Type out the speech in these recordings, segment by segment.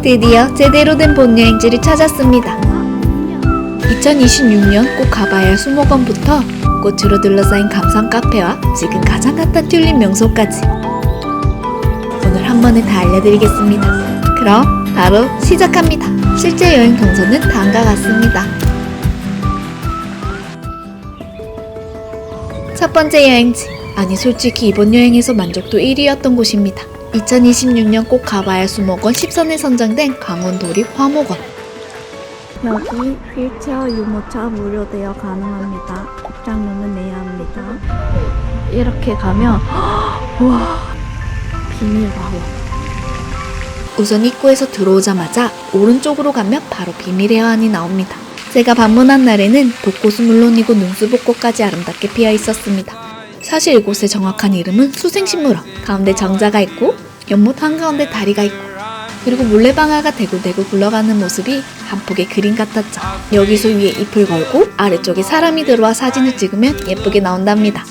드디어 제대로 된 본 여행지를 찾았습니다. 2026년 꼭 가봐야 할 수목원부터 꽃으로 둘러싸인 감성 카페와 지금 가장 핫한 튤립 명소까지 오늘 한 번에 다 알려드리겠습니다. 그럼 바로 시작합니다. 실제 여행 동선은 다음과 같습니다. 첫 번째 여행지, 아니 솔직히 이번 여행에서 만족도 1위였던 곳입니다. 2026년 꼭 가봐야 할 수목원 10선에 선정된 강원도립 화목원. 여기 휠체어 유모차 무료 대여 가능합니다. 입장료는 내야 합니다. 이렇게 가면 와, 비밀 과호. 우선 입구에서 들어오자마자 오른쪽으로 가면 바로 비밀의 화환이 나옵니다. 제가 방문한 날에는 벚꽃은 물론이고 눈수벚꽃까지 아름답게 피어 있었습니다. 사실 이곳의 정확한 이름은 수생식물원. 가운데 정자가 있고 연못 한가운데 다리가 있고 그리고 물레방아가 대굴대굴 굴러가는 모습이 한 폭의 그림 같았죠. 여기서 위에 잎을 걸고 아래쪽에 사람이 들어와 사진을 찍으면 예쁘게 나온답니다.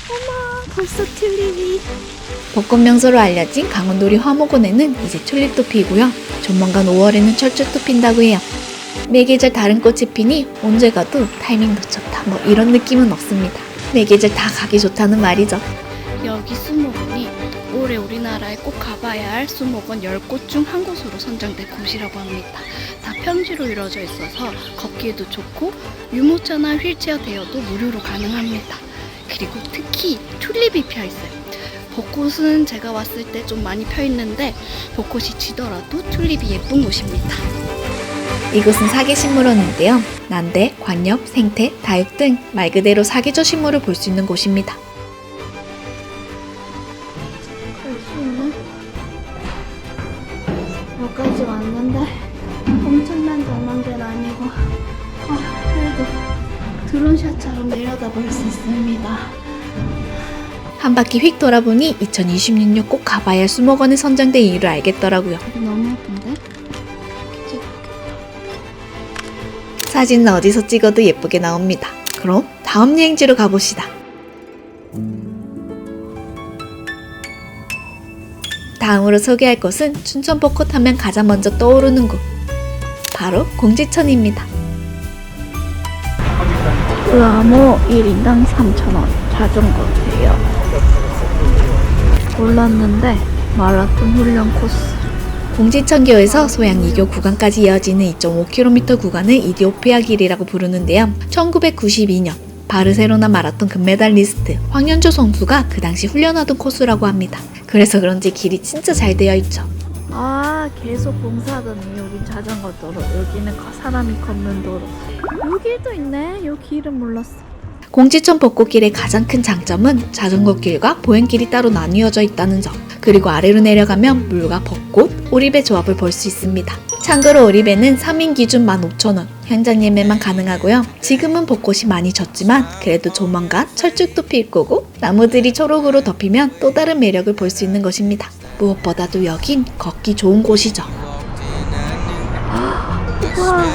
어머, 벌써 튤립이. 벚꽃 명소로 알려진 강원도립 화목원에는 이제 튤립도 피고요. 조만간 5월에는 철쭉도 핀다고 해요. 매계절 다른 꽃이 피니 언제 가도 타이밍도 좋다 뭐 이런 느낌은 없습니다. 매계절 다 가기 좋다는 말이죠. 여기 수목원이 올해 우리나라에 꼭 가봐야 할 수목원 10곳 중 한 곳으로 선정된 곳이라고 합니다. 다 평지로 이루어져 있어서 걷기에도 좋고 유모차나 휠체어 대여도 무료로 가능합니다. 그리고 특히 튤립이 펴있어요. 벚꽃은 제가 왔을 때 좀 많이 펴있는데 벚꽃이 지더라도 튤립이 예쁜 곳입니다. 이곳은 사계식물원인데요. 난대, 관엽, 생태, 다육 등 말 그대로 사계절 식물을 볼 수 있는 곳입니다. 여기까지 왔는데 엄청난 전망대는 아니고 그래도 드론샷처럼 내려다볼 수 있습니다. 한 바퀴 휙 돌아보니 2026년 꼭 가봐야 할 수목원에 선정된 이유를 알겠더라고요. 너무 예쁜데? 사진은 어디서 찍어도 예쁘게 나옵니다. 그럼 다음 여행지로 가봅시다. 다음으로 소개할 곳은 춘천 벚꽃 하면 가장 먼저 떠오르는 곳, 바로 공지천입니다. 으아모 1인당 3,000원 자전거 대여. 몰랐는데 마라톤 훈련 코스. 공지천교에서 소양 2교 구간까지 이어지는 2.5km 구간을 이디오피아 길이라고 부르는데요. 1992년 바르셀로나 마라톤 금메달리스트 황연조 선수가 그 당시 훈련하던 코스라고 합니다. 그래서 그런지 길이 진짜 잘 되어 있죠. 아, 계속 공사하더니 여긴 자전거 도로, 여기는 사람이 걷는 도로. 여기도 있네. 여기 이름 몰랐어. 공지천 벚꽃길의 가장 큰 장점은 자전거 길과 보행길이 따로 나뉘어져 있다는 점, 그리고 아래로 내려가면 물과 벚꽃, 오리배 조합을 볼 수 있습니다. 참고로 오리배는 3인 기준 15,000원, 현장 예매만 가능하고요. 지금은 벚꽃이 많이 졌지만 그래도 조만간 철쭉도 필 거고 나무들이 초록으로 덮이면 또 다른 매력을 볼 수 있는 것입니다. 무엇보다도 여긴 걷기 좋은 곳이죠. 우와.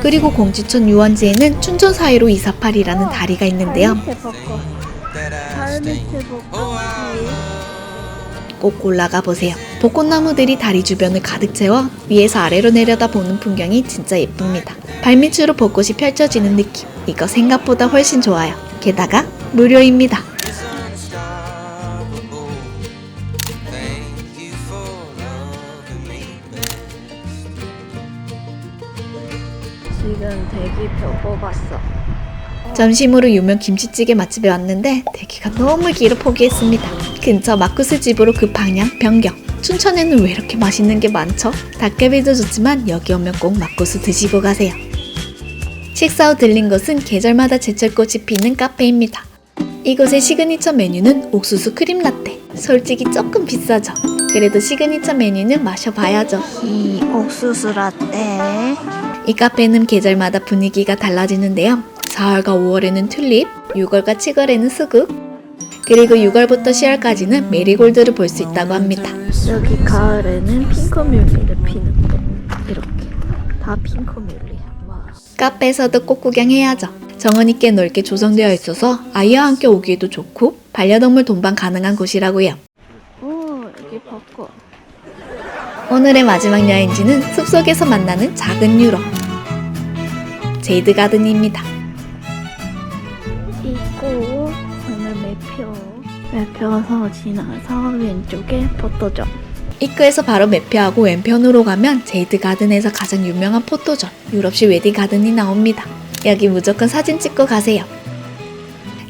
그리고 공지천 유원지에는 춘천 사이로 248이라는 다리가 있는데요. 달 밑에 벚꽃. 꼭 올라가 보세요. 벚꽃나무들이 다리 주변을 가득 채워 위에서 아래로 내려다 보는 풍경이 진짜 예쁩니다. 발밑으로 벚꽃이 펼쳐지는 느낌, 이거 생각보다 훨씬 좋아요. 게다가 무료입니다. 지금 대기표 뽑았어. 점심으로 유명 김치찌개 맛집에 왔는데 대기가 너무 길어 포기했습니다. 근처 막국수 집으로 그 방향 변경. 춘천에는 왜 이렇게 맛있는 게 많죠? 닭갈비도 좋지만 여기 오면 꼭 막국수 드시고 가세요. 식사 후 들린 곳은 계절마다 제철꽃이 피는 카페입니다. 이곳의 시그니처 메뉴는 옥수수 크림 라떼. 솔직히 조금 비싸죠. 그래도 시그니처 메뉴는 마셔봐야죠. 이 옥수수 라떼. 이 카페는 계절마다 분위기가 달라지는데요. 4월과 5월에는 튤립, 6월과 7월에는 수국, 그리고 6월부터 10월까지는 메리골드를 볼 수 있다고 합니다. 여기 가을에는 핑크뮬리를 피는 거. 이렇게 다 핑크뮬리. 와. 카페에서도 꽃 구경해야죠. 정원이 꽤 넓게 조성되어 있어서 아이와 함께 오기에도 좋고 반려동물 동반 가능한 곳이라고 해요. 오, 여기 벚꽃. 오늘의 마지막 여행지는 숲속에서 만나는 작은 유럽 제이드 가든입니다. 있고 오늘 매표서 지나서 왼쪽에 포토존. 입구에서 바로 매표하고 왼편으로 가면 제이드 가든에서 가장 유명한 포토존 유럽식 웨딩 가든이 나옵니다. 여기 무조건 사진 찍고 가세요.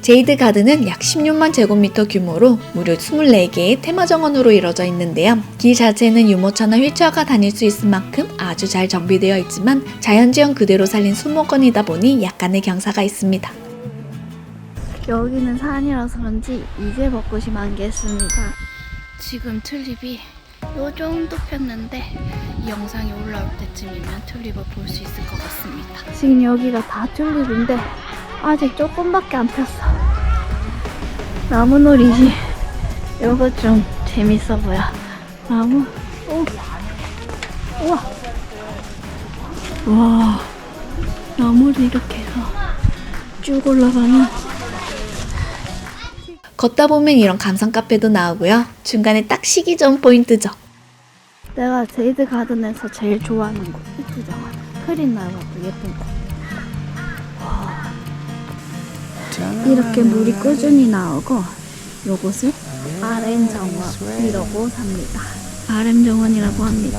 제이드 가든은 약 16만 제곱미터 규모로 무려 24개의 테마 정원으로 이루어져 있는데요. 길 자체는 유모차나 휠체어가 다닐 수 있을 만큼 아주 잘 정비되어 있지만 자연지형 그대로 살린 수목원이다 보니 약간의 경사가 있습니다. 여기는 산이라서 그런지 이제 벚꽃이 만개했습니다. 지금 튤립이 요 정도 폈는데 이 영상이 올라올 때쯤이면 튤립을 볼 수 있을 것 같습니다. 지금 여기가 다 튤립인데 아직 조금밖에 안 폈어. 나무놀이지. 요거 좀 재밌어 보여. 나무. 오. 우와. 와. 나무를 이렇게 해서 쭉 올라가면 걷다 보면 이런 감성 카페도 나오고요. 중간에 딱 쉬기 좋은 포인트죠. 내가 제이드 가든에서 제일 좋아하는 곳 히트정원. 흐린 날하고 예쁜 곳. 이렇게 물이 꾸준히 나오고 요곳을 RM 정원이라고 합니다. RM 정원이라고 합니다.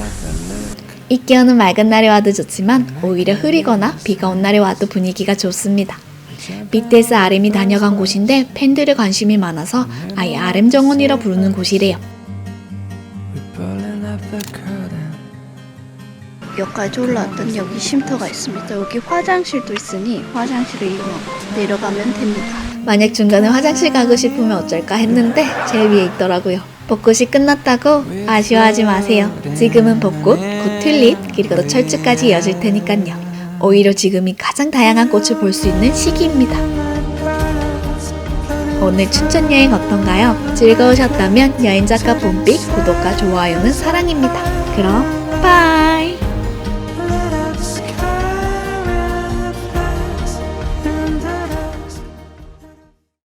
입기 오는 맑은 날에 와도 좋지만 오히려 흐리거나 비가 온 날에 와도 분위기가 좋습니다. BTS RM이 다녀간 곳인데 팬들의 관심이 많아서 아예 RM 정원이라 부르는 곳이래요. 여기까지 올라왔더니 여기 쉼터가 있습니다. 여기 화장실도 있으니 화장실을 이용하고 내려가면 됩니다. 만약 중간에 화장실 가고 싶으면 어쩔까 했는데 제일 위에 있더라고요. 벚꽃이 끝났다고 아쉬워하지 마세요. 지금은 벚꽃, 곧 튤립, 그리고 또 철쭉까지 이어질 테니까요. 오히려 지금이 가장 다양한 꽃을 볼 수 있는 시기입니다. 오늘 춘천 여행 어떤가요? 즐거우셨다면 여행작가 봄빛 구독과 좋아요는 사랑입니다. 그럼